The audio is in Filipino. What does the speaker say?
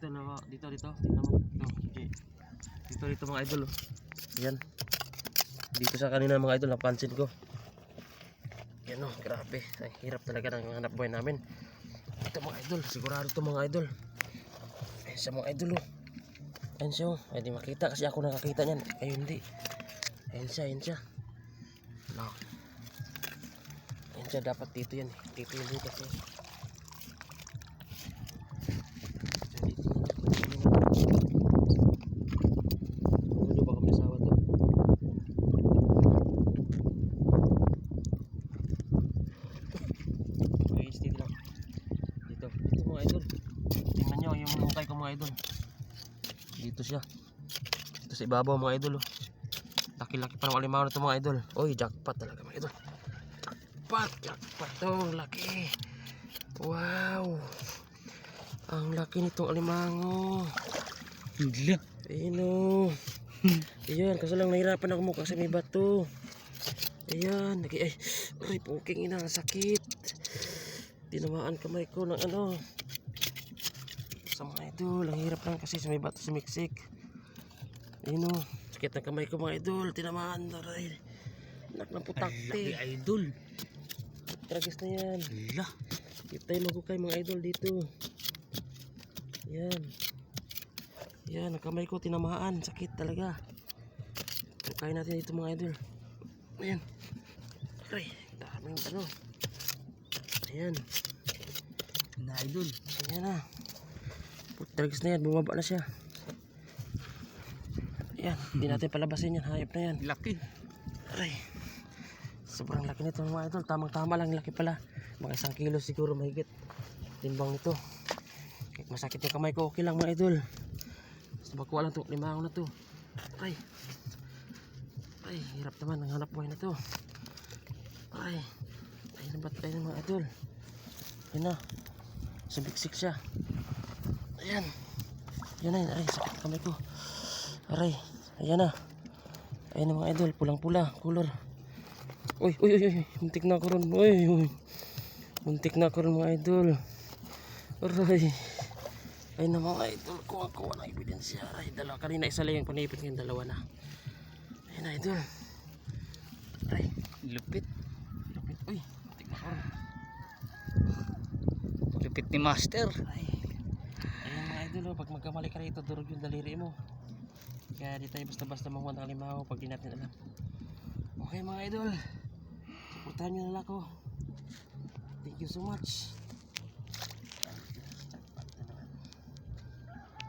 idol, dito, tingnan mo. Dito mga idol. Yan. Dito sa kanina mga idol, napansin ko. Yan oh, grabe. Ay, hirap talaga ng hanap buhay namin. Ito mga idol, sigurado ito mga idol. Ayan siya mga idol oh. Ayan siya oh. Ay di makita kasi ako nakakita niyan. Ay hindi. Ayan siya. No. Ayan siya, dapat dito yan. Dito yung butas eh. Mga idol, dito siya, dito sa ibabaw mga idol oh. Laki-laki pa ng alimango nito mga idol. Oy, jackpot talaga mga idol. Jackpot to, laki. Wow, ang laki nitong alimango. Gila. Ayun oh. Ayan, kaso lang nahirapan ako mo kasi may bato. Ayan, ay puking ina, sakit. Tinamaan kamay ko ng ano. Sa mga idol, ang hirap lang kasi sa may bato sa Mexic. Ayun o, sakit ng kamay ko mga idol. Tinamaan na rin. Anak ng putakti. Laki idol. Tragis na yan. Hala. Dito tayo magukay mga idol dito. Yan. Yan, ang kamay ko tinamaan. Sakit talaga. Ukay natin dito mga idol. Ayan. Ay, daming ano. Ayan. Na idol. Ayan na. Tragis na yan, bumaba na siya. Ayan, hindi natin palabasin yan, hayop na yan. Laki. Aray, sobrang laki nito mga idol. Tamang-tama lang, laki pala. Mga 1 kilo siguro mahigit. Timbang nito. Kahit masakit yung kamay ko, okay lang mga idol. Basta makuha lang itong limango na to. Ay, hirap naman ang hanap buhay na to. Ay nabat tayo mga idol. Ayan na, subiksik siya. Ayan. Ayan na, aray, sakit kamay ko. Aray, ayan na. Ayan na mga idol, pulang-pula, color. Uy, muntik na ako ron. Uy. Muntik na ako ron mga idol. Aray. Ayan na mga idol, kuha na ebidensya. Aray, dalawa. Kanina isa lang yung panipit, ngayon dalawa na. Ayan na idol. Aray, Lupit. uy, muntik na ako ron. Lupit ni Master. Aray. Ayan mga idol, pag magkamali ka rito, durog yung daliri mo. Kaya di tayo basta-basta makuha ng limango pag di natin alam. Okay mga idol, supportahan nyo na lang ako. Thank you so much.